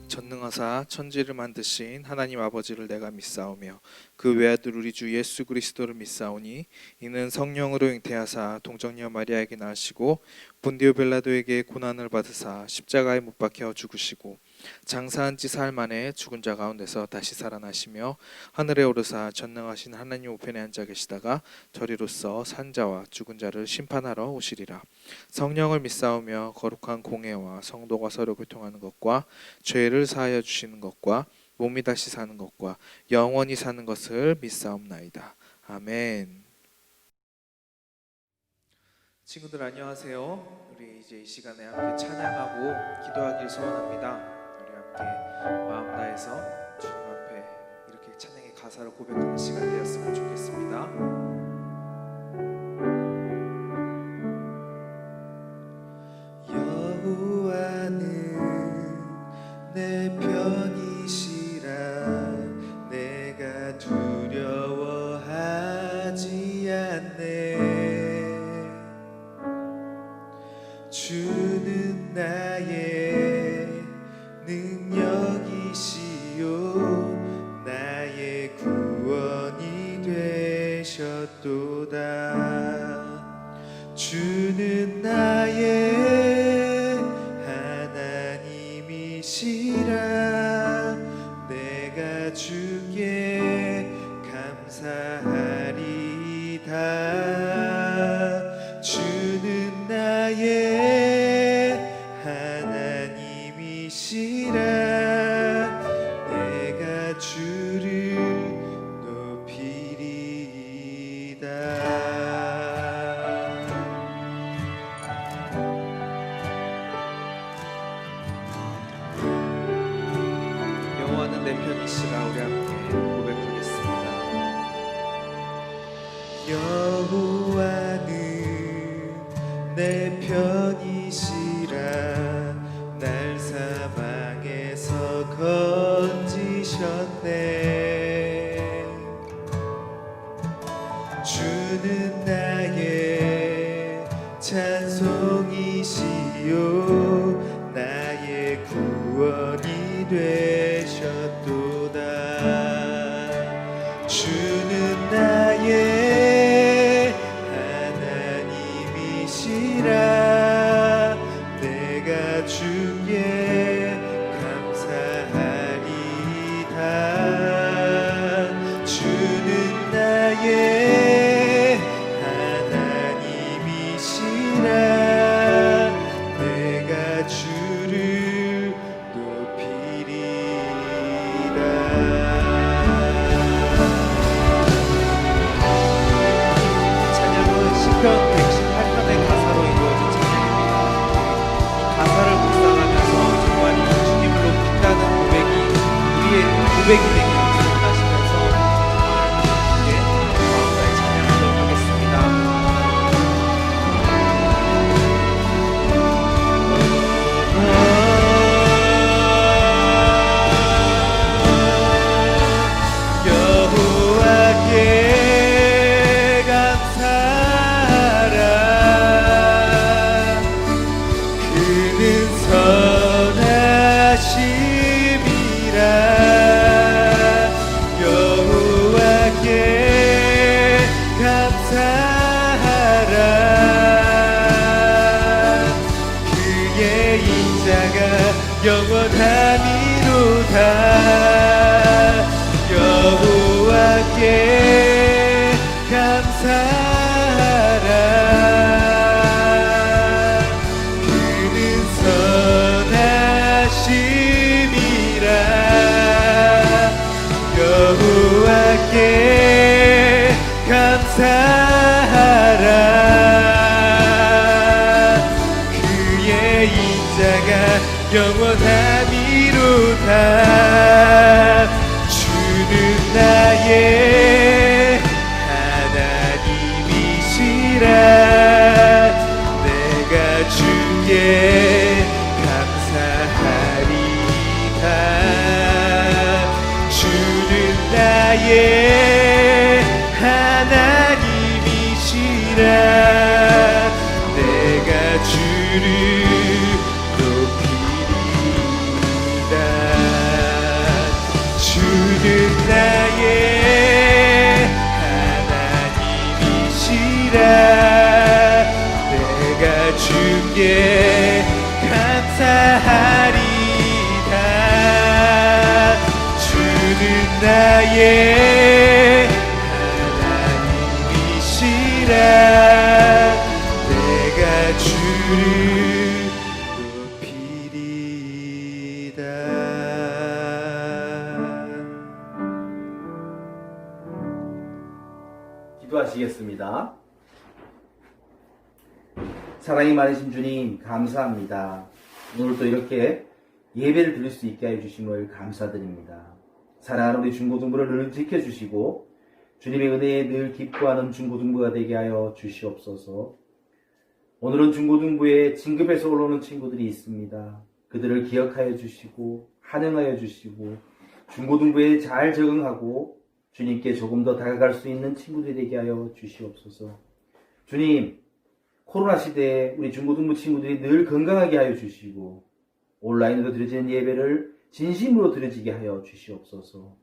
전능하사 천지를 만드신 하나님 아버지를 내가 믿사오며 그 외아들 우리 주 예수 그리스도를 믿사오니 이는 성령으로 잉태하사 동정녀 마리아에게 낳으시고 본디오 빌라도에게 고난을 받으사 십자가에 못 박혀 죽으시고 장사한 지 사흘 만에 죽은 자 가운데서 다시 살아나시며 하늘에 오르사 전능하신 하나님 우편에 앉아 계시다가 저리로서 산 자와 죽은 자를 심판하러 오시리라. 성령을 믿사오며 거룩한 공회와 성도가 서로 교통하는 것과 죄를 사하여 주시는 것과 몸이 다시 사는 것과 영원히 사는 것을 믿사옵나이다. 아멘. 친구들 안녕하세요. 우리 이제 이 시간에 함께 찬양하고 기도하길 소원합니다. 우리 함께 마음 다해서 주님 앞에 이렇게 찬양의 가사를 고백하는 시간 되었으면 좋겠습니다. 여호와는 내 편이시라 내가 두려워하지 않네. 주는 나의 능력이시요 나의 구원이 되셨도다. 주는 나의 하나님이시라 내가 주께 감사하리이다. 주는 나의 하나님이시라 내가 주를 높이리이다. 여호와는 내 편이시라 우리 함께 고백하겠습니다. 여호와는 내 편이시라 날 사망에서 건지셨네. 주는 나의 찬송이시요 나의 구원이 되셨도다. 주는 나의 하나님이시라 내가 주께 감사하리이다. 주는 나의 하나님이시라 내가 주를 높이리이다. 찬양은 시편 118편의 가사로 이루어진 찬양입니다. 이 가사를 묵상하면서 정말 이 주님을 높인다는 고백이 우리의 고백이 되길 기원하시면서 정말 함께 마음을 찬양하도록 하겠습니다. 여호와께 감사하라 그는 선하심이라. 여호와께 감사하라 그의 인자가 영원하미로다. 여호와께 감사하라 그는 선하심이라. 여호와께 감사하라 그의 인자가 영원하미로다. 주는 나의 하나님이시라 내가 주께 감사하리이다. 주는 나의 하나님이시라 내가 주를 주께 감사하리다. 주는 나의 하나님이시라. 내가 주를 높이리이다. 기도하시겠습니다. 사랑이 많으신 주님, 감사합니다. 오늘도 이렇게 예배를 드릴 수 있게 해 주심을 감사드립니다. 사랑하는 우리 중고등부를 늘 지켜주시고 주님의 은혜에 늘 기뻐하는 중고등부가 되게 하여 주시옵소서. 오늘은 중고등부에 진급해서 올라오는 친구들이 있습니다. 그들을 기억하여 주시고 환영하여 주시고 중고등부에 잘 적응하고 주님께 조금 더 다가갈 수 있는 친구들이 되게 하여 주시옵소서. 주님, 코로나 시대에 우리 중고등부 친구들이 늘 건강하게 하여 주시고 온라인으로 드려지는 예배를 진심으로 드려지게 하여 주시옵소서.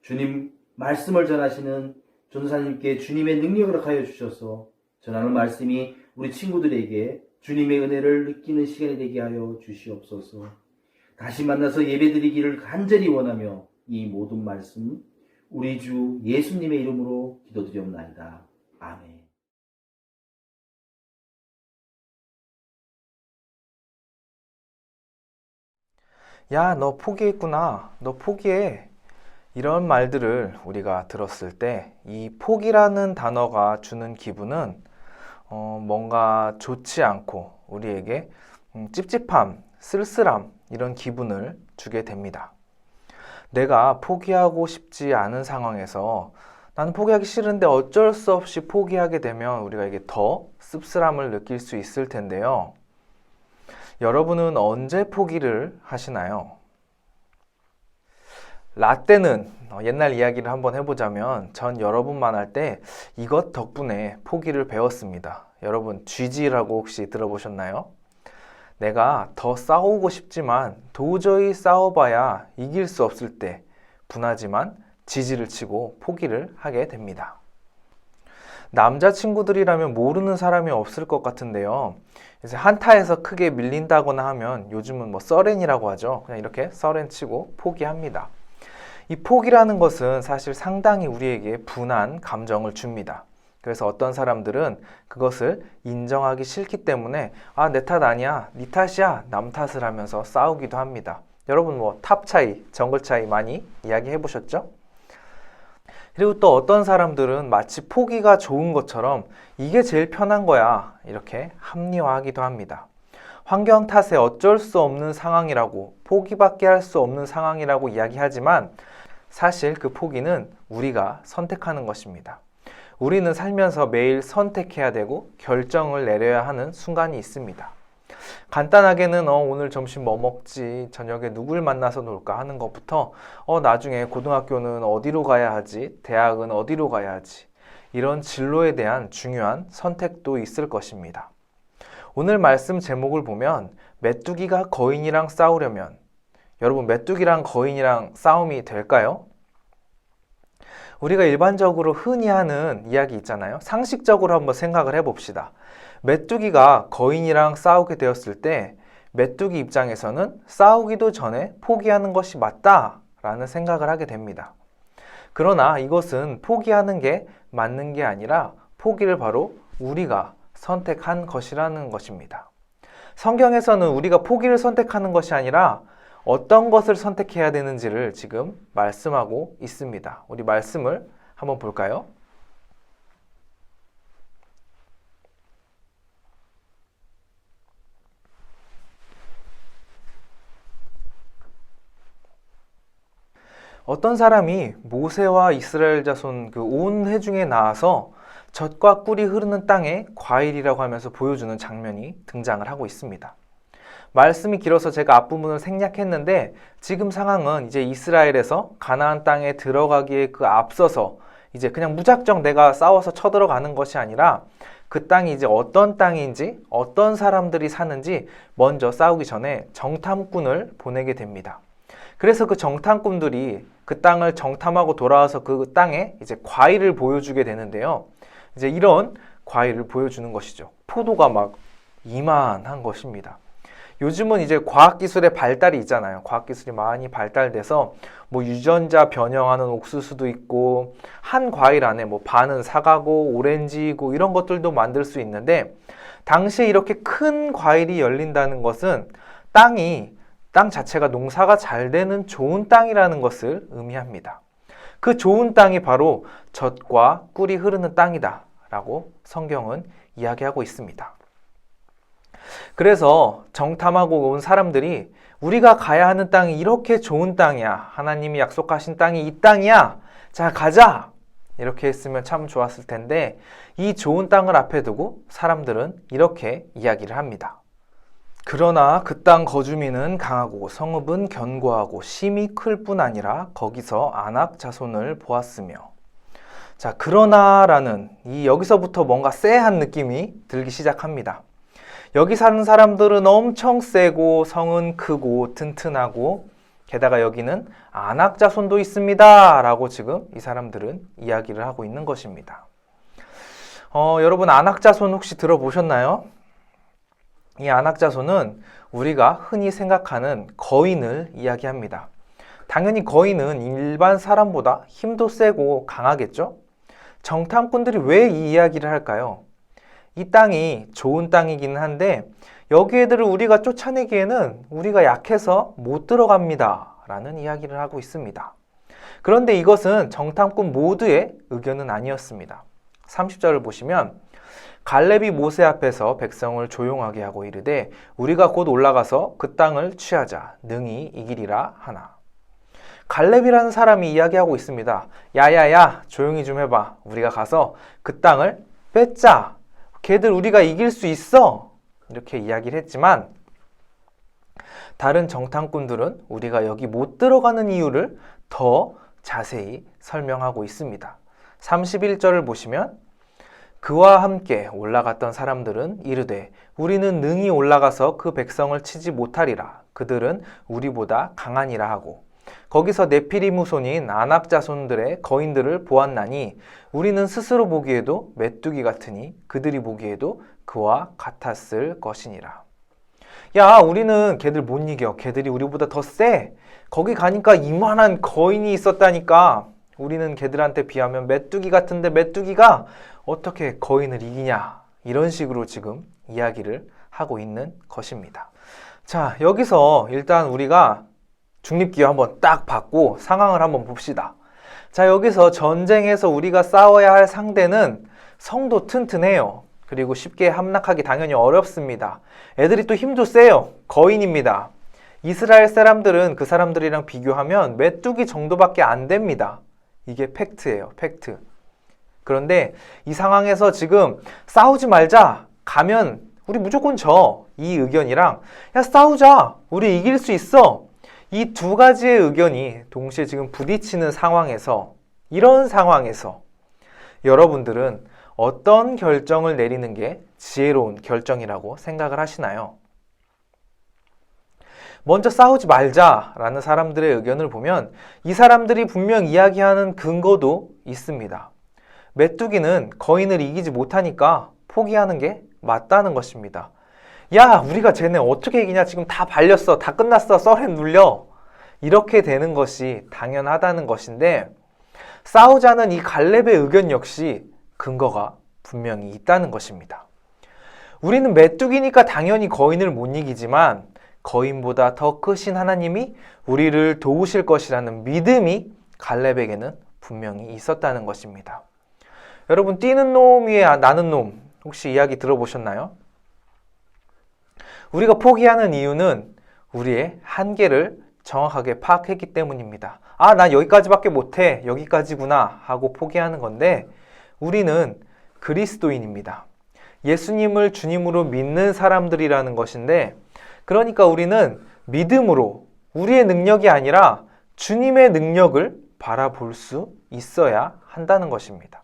주님 말씀을 전하시는 전도사님께 주님의 능력을 하여 주셔서 전하는 말씀이 우리 친구들에게 주님의 은혜를 느끼는 시간이 되게 하여 주시옵소서. 다시 만나서 예배드리기를 간절히 원하며 이 모든 말씀 우리 주 예수님의 이름으로 기도드리옵나이다. 아멘. 야, 너 포기했구나. 너 포기해. 이런 말들을 우리가 들었을 때 이 포기라는 단어가 주는 기분은 뭔가 좋지 않고 우리에게 찝찝함, 쓸쓸함 이런 기분을 주게 됩니다. 내가 포기하고 싶지 않은 상황에서 나는 포기하기 싫은데 어쩔 수 없이 포기하게 되면 우리가 이게 더 씁쓸함을 느낄 수 있을 텐데요. 여러분은 언제 포기를 하시나요? 라떼는 옛날 이야기를 한번 해보자면 전 여러분만 할 때 이것 덕분에 포기를 배웠습니다. 여러분 GG라고 혹시 들어보셨나요? 내가 더 싸우고 싶지만 도저히 싸워봐야 이길 수 없을 때 분하지만 지지를 치고 포기를 하게 됩니다. 남자친구들이라면 모르는 사람이 없을 것 같은데요. 이제 한타에서 크게 밀린다거나 하면 요즘은 뭐 서렌이라고 하죠. 그냥 이렇게 서렌 치고 포기합니다. 이 포기라는 것은 사실 상당히 우리에게 분한 감정을 줍니다. 그래서 어떤 사람들은 그것을 인정하기 싫기 때문에 내 탓 아니야, 네 탓이야, 남 탓을 하면서 싸우기도 합니다. 여러분 뭐 탑 차이, 정글 차이 많이 이야기해 보셨죠? 그리고 또 어떤 사람들은 마치 포기가 좋은 것처럼 이게 제일 편한 거야 이렇게 합리화하기도 합니다. 환경 탓에 어쩔 수 없는 상황이라고, 포기밖에 할 수 없는 상황이라고 이야기하지만 사실 그 포기는 우리가 선택하는 것입니다. 우리는 살면서 매일 선택해야 되고 결정을 내려야 하는 순간이 있습니다. 간단하게는 오늘 점심 뭐 먹지, 저녁에 누굴 만나서 놀까 하는 것부터 나중에 고등학교는 어디로 가야 하지, 대학은 어디로 가야 하지, 이런 진로에 대한 중요한 선택도 있을 것입니다. 오늘 말씀 제목을 보면 메뚜기가 거인이랑 싸우려면, 여러분 메뚜기랑 거인이랑 싸움이 될까요? 우리가 일반적으로 흔히 하는 이야기 있잖아요. 상식적으로 한번 생각을 해봅시다. 메뚜기가 거인이랑 싸우게 되었을 때 메뚜기 입장에서는 싸우기도 전에 포기하는 것이 맞다라는 생각을 하게 됩니다. 그러나 이것은 포기하는 게 맞는 게 아니라 포기를 바로 우리가 선택한 것이라는 것입니다. 성경에서는 우리가 포기를 선택하는 것이 아니라 어떤 것을 선택해야 되는지를 지금 말씀하고 있습니다. 우리 말씀을 한번 볼까요? 어떤 사람이 모세와 이스라엘 자손 그 온 회중에 나와서 젖과 꿀이 흐르는 땅에 과일이라고 하면서 보여주는 장면이 등장을 하고 있습니다. 말씀이 길어서 제가 앞부분을 생략했는데 지금 상황은 이제 이스라엘에서 가나안 땅에 들어가기에 그 앞서서 이제 그냥 무작정 내가 싸워서 쳐들어가는 것이 아니라 그 땅이 이제 어떤 땅인지 어떤 사람들이 사는지 먼저 싸우기 전에 정탐꾼을 보내게 됩니다. 그래서 그 정탐꾼들이 그 땅을 정탐하고 돌아와서 그 땅에 이제 과일을 보여주게 되는데요. 이제 이런 과일을 보여주는 것이죠. 포도가 막 이만한 것입니다. 요즘은 이제 과학기술의 발달이 있잖아요. 과학기술이 많이 발달돼서 뭐 유전자 변형하는 옥수수도 있고 한 과일 안에 뭐 반은 사과고 오렌지고 이런 것들도 만들 수 있는데 당시에 이렇게 큰 과일이 열린다는 것은 땅 자체가 농사가 잘 되는 좋은 땅이라는 것을 의미합니다. 그 좋은 땅이 바로 젖과 꿀이 흐르는 땅이다 라고 성경은 이야기하고 있습니다. 그래서 정탐하고 온 사람들이 우리가 가야 하는 땅이 이렇게 좋은 땅이야. 하나님이 약속하신 땅이 이 땅이야. 자, 가자. 이렇게 했으면 참 좋았을 텐데 이 좋은 땅을 앞에 두고 사람들은 이렇게 이야기를 합니다. 그러나 그 땅 거주민은 강하고 성읍은 견고하고 심이 클 뿐 아니라 거기서 안악 자손을 보았으며. 자, 그러나라는 여기서부터 뭔가 쎄한 느낌이 들기 시작합니다. 여기 사는 사람들은 엄청 세고 성은 크고 튼튼하고 게다가 여기는 안악 자손도 있습니다 라고 지금 이 사람들은 이야기를 하고 있는 것입니다. 여러분 안악 자손 혹시 들어보셨나요? 이 안악 자손은 우리가 흔히 생각하는 거인을 이야기합니다. 당연히 거인은 일반 사람보다 힘도 세고 강하겠죠? 정탐꾼들이 왜 이 이야기를 할까요? 이 땅이 좋은 땅이긴 한데 여기 애들을 우리가 쫓아내기에는 우리가 약해서 못 들어갑니다 라는 이야기를 하고 있습니다. 그런데 이것은 정탐꾼 모두의 의견은 아니었습니다. 30절을 보시면 갈렙이 모세 앞에서 백성을 조용하게 하고 이르되 우리가 곧 올라가서 그 땅을 취하자 능히 이기리라 하나. 갈렙이라는 사람이 이야기하고 있습니다. 야야야 조용히 좀 해봐. 우리가 가서 그 땅을 뺏자. 걔들 우리가 이길 수 있어. 이렇게 이야기를 했지만 다른 정탐꾼들은 우리가 여기 못 들어가는 이유를 더 자세히 설명하고 있습니다. 31절을 보시면 그와 함께 올라갔던 사람들은 이르되 우리는 능히 올라가서 그 백성을 치지 못하리라. 그들은 우리보다 강하니라 하고 거기서 네피림 후손인 아낙 자손들의 거인들을 보았나니 우리는 스스로 보기에도 메뚜기 같으니 그들이 보기에도 그와 같았을 것이니라. 야, 우리는 걔들 못 이겨. 걔들이 우리보다 더 세. 거기 가니까 이만한 거인이 있었다니까. 우리는 걔들한테 비하면 메뚜기 같은데 메뚜기가 어떻게 거인을 이기냐. 이런 식으로 지금 이야기를 하고 있는 것입니다. 자, 여기서 일단 우리가 중립기호 한번 딱 받고 상황을 한번 봅시다. 자, 여기서 전쟁에서 우리가 싸워야 할 상대는 성도 튼튼해요. 그리고 쉽게 함락하기 당연히 어렵습니다. 애들이 또 힘도 세요. 거인입니다. 이스라엘 사람들은 그 사람들이랑 비교하면 메뚜기 정도밖에 안 됩니다. 이게 팩트예요. 팩트. 그런데 이 상황에서 지금 싸우지 말자. 가면 우리 무조건 져. 이 의견이랑 야 싸우자. 우리 이길 수 있어. 이 두 가지의 의견이 동시에 지금 부딪히는 상황에서 이런 상황에서 여러분들은 어떤 결정을 내리는 게 지혜로운 결정이라고 생각을 하시나요? 먼저 싸우지 말자라는 사람들의 의견을 보면 이 사람들이 분명 이야기하는 근거도 있습니다. 메뚜기는 거인을 이기지 못하니까 포기하는 게 맞다는 것입니다. 야, 우리가 쟤네 어떻게 이기냐? 지금 다 발렸어. 다 끝났어. 썰에 눌려. 이렇게 되는 것이 당연하다는 것인데 싸우자는 이 갈렙의 의견 역시 근거가 분명히 있다는 것입니다. 우리는 메뚜기니까 당연히 거인을 못 이기지만 거인보다 더 크신 하나님이 우리를 도우실 것이라는 믿음이 갈렙에게는 분명히 있었다는 것입니다. 여러분, 뛰는 놈 위에 나는 놈 혹시 이야기 들어보셨나요? 우리가 포기하는 이유는 우리의 한계를 정확하게 파악했기 때문입니다. 아, 난 여기까지밖에 못해. 여기까지구나 하고 포기하는 건데 우리는 그리스도인입니다. 예수님을 주님으로 믿는 사람들이라는 것인데 그러니까 우리는 믿음으로 우리의 능력이 아니라 주님의 능력을 바라볼 수 있어야 한다는 것입니다.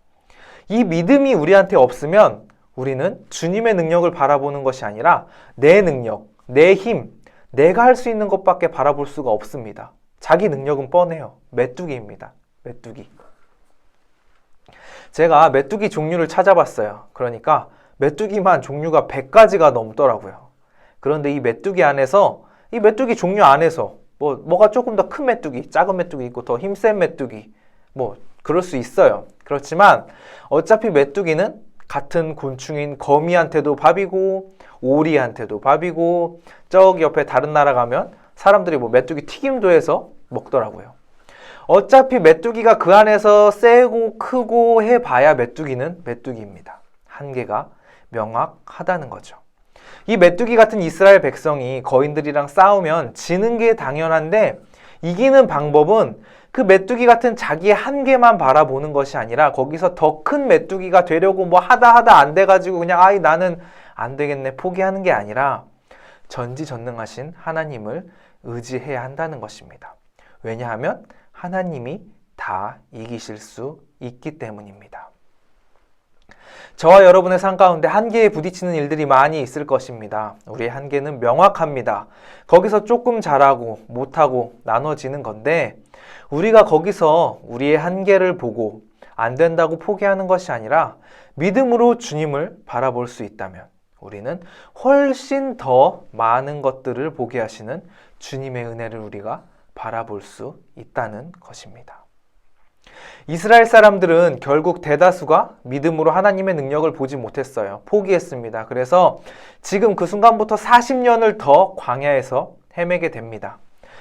이 믿음이 우리한테 없으면 우리는 주님의 능력을 바라보는 것이 아니라 내 능력, 내 힘, 내가 할 수 있는 것밖에 바라볼 수가 없습니다. 자기 능력은 뻔해요. 메뚜기입니다. 메뚜기. 제가 메뚜기 종류를 찾아봤어요. 그러니까 메뚜기만 종류가 100가지가 넘더라고요. 그런데 이 메뚜기 안에서, 이 메뚜기 종류 안에서 뭐가 조금 더 큰 메뚜기, 작은 메뚜기 있고 더 힘센 메뚜기, 그럴 수 있어요. 그렇지만 어차피 메뚜기는 같은 곤충인 거미한테도 밥이고 오리한테도 밥이고, 저기 옆에 다른 나라 가면 사람들이 메뚜기 튀김도 해서 먹더라고요. 어차피 메뚜기가 그 안에서 세고 크고 해봐야 메뚜기는 메뚜기입니다. 한계가 명확하다는 거죠. 이 메뚜기 같은 이스라엘 백성이 거인들이랑 싸우면 지는 게 당연한데, 이기는 방법은 그 메뚜기 같은 자기의 한계만 바라보는 것이 아니라 거기서 더 큰 메뚜기가 되려고 하다 안 돼가지고 그냥 나는 안 되겠네 포기하는 게 아니라 전지전능하신 하나님을 의지해야 한다는 것입니다. 왜냐하면 하나님이 다 이기실 수 있기 때문입니다. 저와 여러분의 삶 가운데 한계에 부딪히는 일들이 많이 있을 것입니다. 우리의 한계는 명확합니다. 거기서 조금 잘하고 못하고 나눠지는 건데, 우리가 거기서 우리의 한계를 보고 안 된다고 포기하는 것이 아니라 믿음으로 주님을 바라볼 수 있다면 우리는 훨씬 더 많은 것들을 보게 하시는 주님의 은혜를 우리가 바라볼 수 있다는 것입니다. 이스라엘 사람들은 결국 대다수가 믿음으로 하나님의 능력을 보지 못했어요. 포기했습니다. 그래서 지금 그 순간부터 40년을 더 광야에서 헤매게 됩니다.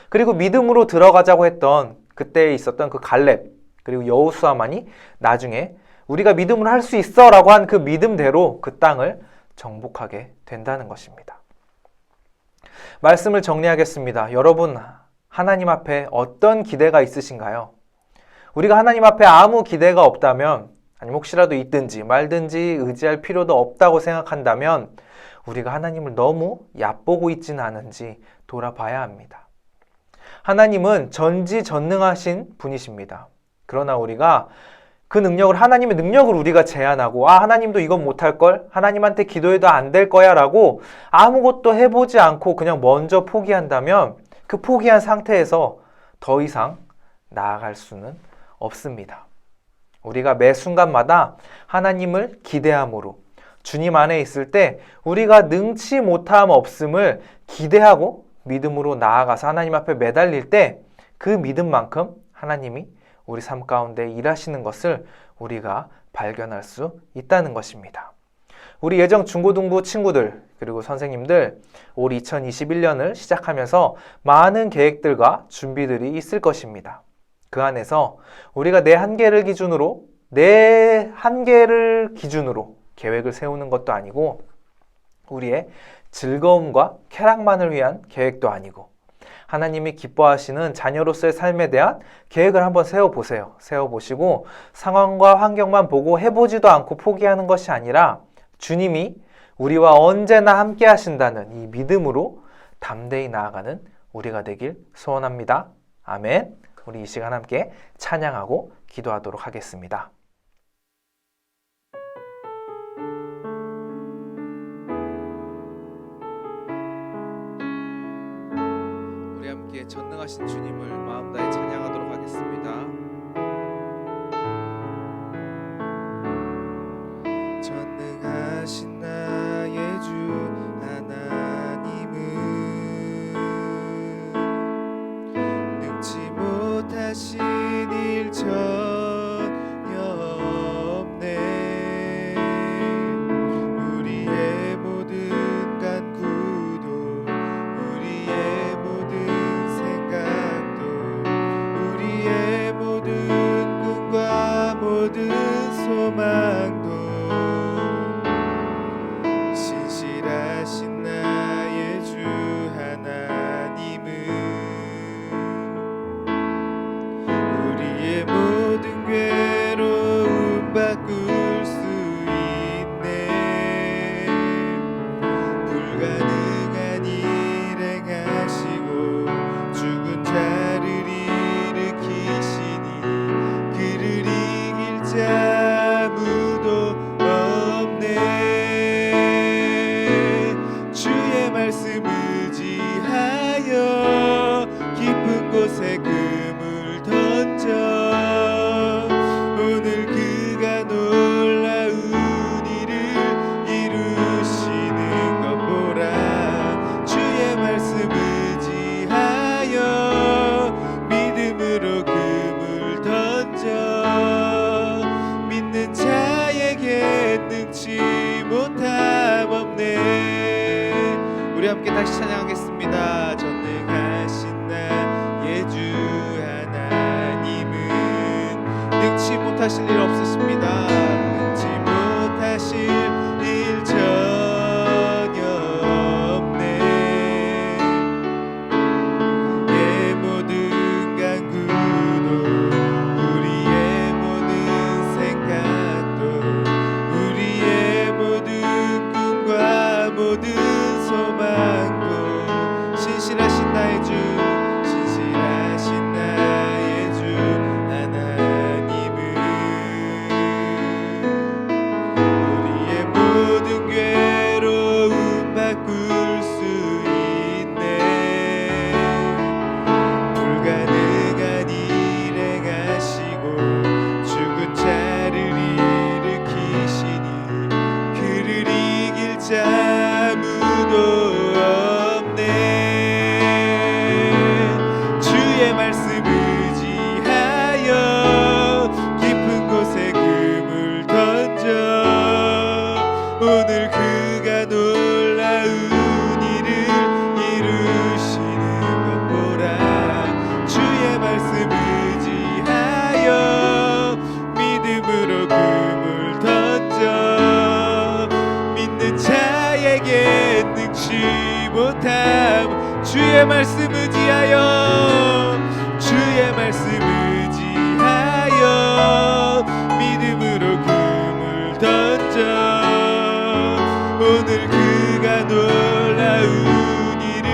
그리고 믿음으로 들어가자고 했던 그때 있었던 그 갈렙 그리고 여호수아만이 나중에 우리가 믿음으로 할 수 있어 라고 한 그 믿음대로 그 땅을 정복하게 된다는 것입니다. 말씀을 정리하겠습니다. 여러분, 하나님 앞에 어떤 기대가 있으신가요? 우리가 하나님 앞에 아무 기대가 없다면, 아니면 혹시라도 있든지 말든지 의지할 필요도 없다고 생각한다면 우리가 하나님을 너무 얕보고 있지는 않은지 돌아봐야 합니다. 하나님은 전지전능하신 분이십니다. 그러나 우리가 그 능력을, 하나님의 능력을 우리가 제한하고 하나님도 이건 못할걸? 하나님한테 기도해도 안 될 거야 라고 아무것도 해보지 않고 그냥 먼저 포기한다면 그 포기한 상태에서 더 이상 나아갈 수는 없습니다. 우리가 매 순간마다 하나님을 기대함으로 주님 안에 있을 때 우리가 능치 못함 없음을 기대하고 믿음으로 나아가서 하나님 앞에 매달릴 때 그 믿음만큼 하나님이 우리 삶 가운데 일하시는 것을 우리가 발견할 수 있다는 것입니다. 우리 예정 중고등부 친구들 그리고 선생님들, 올 2021년을 시작하면서 많은 계획들과 준비들이 있을 것입니다. 그 안에서 우리가 내 한계를 기준으로 계획을 세우는 것도 아니고, 우리의 즐거움과 쾌락만을 위한 계획도 아니고, 하나님이 기뻐하시는 자녀로서의 삶에 대한 계획을 한번 세워보세요. 세워보시고 상황과 환경만 보고 해보지도 않고 포기하는 것이 아니라 주님이 우리와 언제나 함께 하신다는 이 믿음으로 담대히 나아가는 우리가 되길 소원합니다. 아멘. 우리 이 시간 함께 찬양하고 기도하도록 하겠습니다. 우리 함께 전능하신 주님을 마음 다해 찬양하도록 하겠습니다. 전능하신 나의 주 하나님은 능치 못하신 일 전혀 없네. 우리의 모든 간구도 우리의 모든 생각도 우리의 모든 꿈과 모든 소망도 신실하신 나의 주 하나님은 우리의 모든 괴로움 바꿀 수 있네. 불가능한 일 행하시고 죽은 자를 일으키시니 그를 이길 자 아무도 없네. 주 함께 다시 찬양하겠습니다. 전능하신 나의 주 하나님은 능치 못하실 일 없으십니다. 능치 못하실 일 전혀 없네. 의 모든 간구도 우리의 모든 생각도 우리의 모든 꿈과 모든 소망도 신실하신 나의 주 신실하신 나의 주 하나님은 우리의 모든 괴로움 바꿀 수 있네. 불가능한 일 행하시고 죽은 자를 일으키시니 그를 이길 자 아무도 없네. 주의 말씀 의지하여 깊은 곳에 금을 던져 오늘 그가 놀라운 일을 이루시는 것 보라. 주의 말씀 의지하여 믿음으로 금을 던져 믿는 자에게 능치 못함. 주의 말씀 의지하여 주의 말씀 의지하여 믿음으로 금을 던져 오늘 그가 놀라운 일을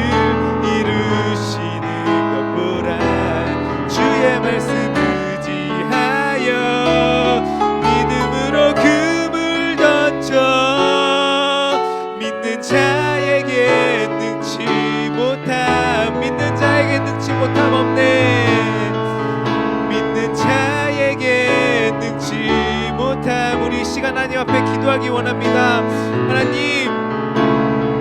이루시는 것 보라. 주의 말씀 의지하여 믿음으로 금을 던져 믿는 자에게 능치 못함. 믿는 자에게 능치 못함 없네. 믿는 자에게 능치 못함. 우리 이 시간 하나님 앞에 기도하기 원합니다. 하나님,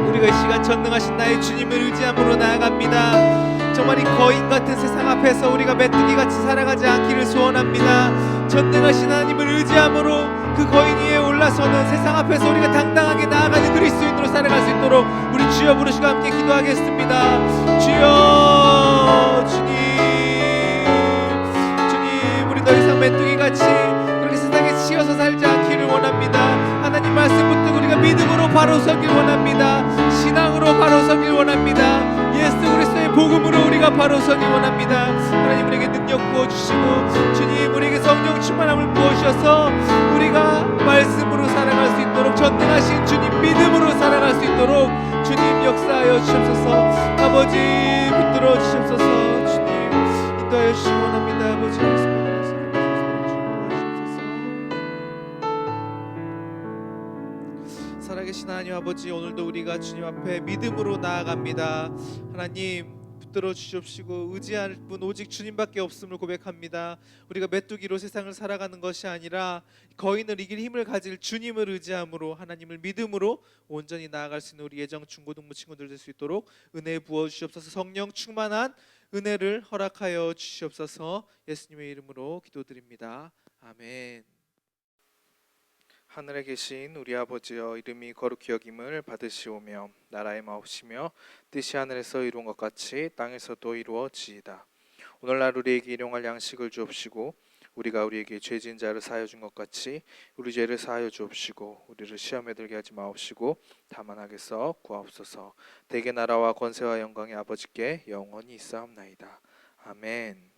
우리가 이 시간 전능하신 나의 주님을 의지함으로 나아갑니다. 정말 이 거인 같은 세상 앞에서 우리가 메뚜기같이 살아가지 않기를 소원합니다. 전능하신 하나님을 의지함으로 그 거인 위에 올라서는 세상 앞에서 우리가 당당하게 나아가는 그리스도인으로 살아갈 수 있도록 우리 주여 부르시고 함께 기도하겠습니다. 주여, 주님, 우리 더 이상 메뚜기같이 그렇게 세상에 치여서 살지 않기를 원합니다. 하나님 말씀 붙들고 우리가 믿음으로 바로 서길 원합니다. 신앙으로 바로 서길 원합니다. 예수 그리스도의 복음으로 우리가 바로 서길 원합니다. 하나님 우리에게 능력 부어주시고 주님 우리에게 성령 충만함을 부어주셔서 우리가 말씀으로 살아갈 수 있도록 전능하신 주님 믿음으로 살아갈 수 있도록 주님 역사하여 주옵소서. 아버지 붙들어 주옵소서. 주님 인도하여 주시기 원합니다. 아버지 살아계신 하나님 아버지, 오늘도 우리가 주님 앞에 믿음으로 나아갑니다. 하나님 붙들어 주시옵시고 의지할 분 오직 주님밖에 없음을 고백합니다. 우리가 메뚜기로 세상을 살아가는 것이 아니라 거인을 이길 힘을 가질 주님을 의지함으로 하나님을 믿음으로 온전히 나아갈 수 있는 우리 예정 중고등부 친구들 될 수 있도록 은혜 부어 주시옵소서. 성령 충만한 은혜를 허락하여 주시옵소서. 예수님의 이름으로 기도드립니다. 아멘. 하늘에 계신 우리 아버지여, 이름이 거룩히 여김을 받으시오며 나라의 마옵시며 뜻이 하늘에서 이루어진 것 같이 땅에서도 이루어지이다. 오늘날 우리에게 일용할 양식을 주옵시고 우리가 우리에게 죄진 자를 사하여 준 것 같이 우리 죄를 사하여 주옵시고 우리를 시험에 들게 하지 마옵시고 다만 악에서 구하옵소서. 대개 나라와 권세와 영광이 아버지께 영원히 있사옵나이다. 아멘.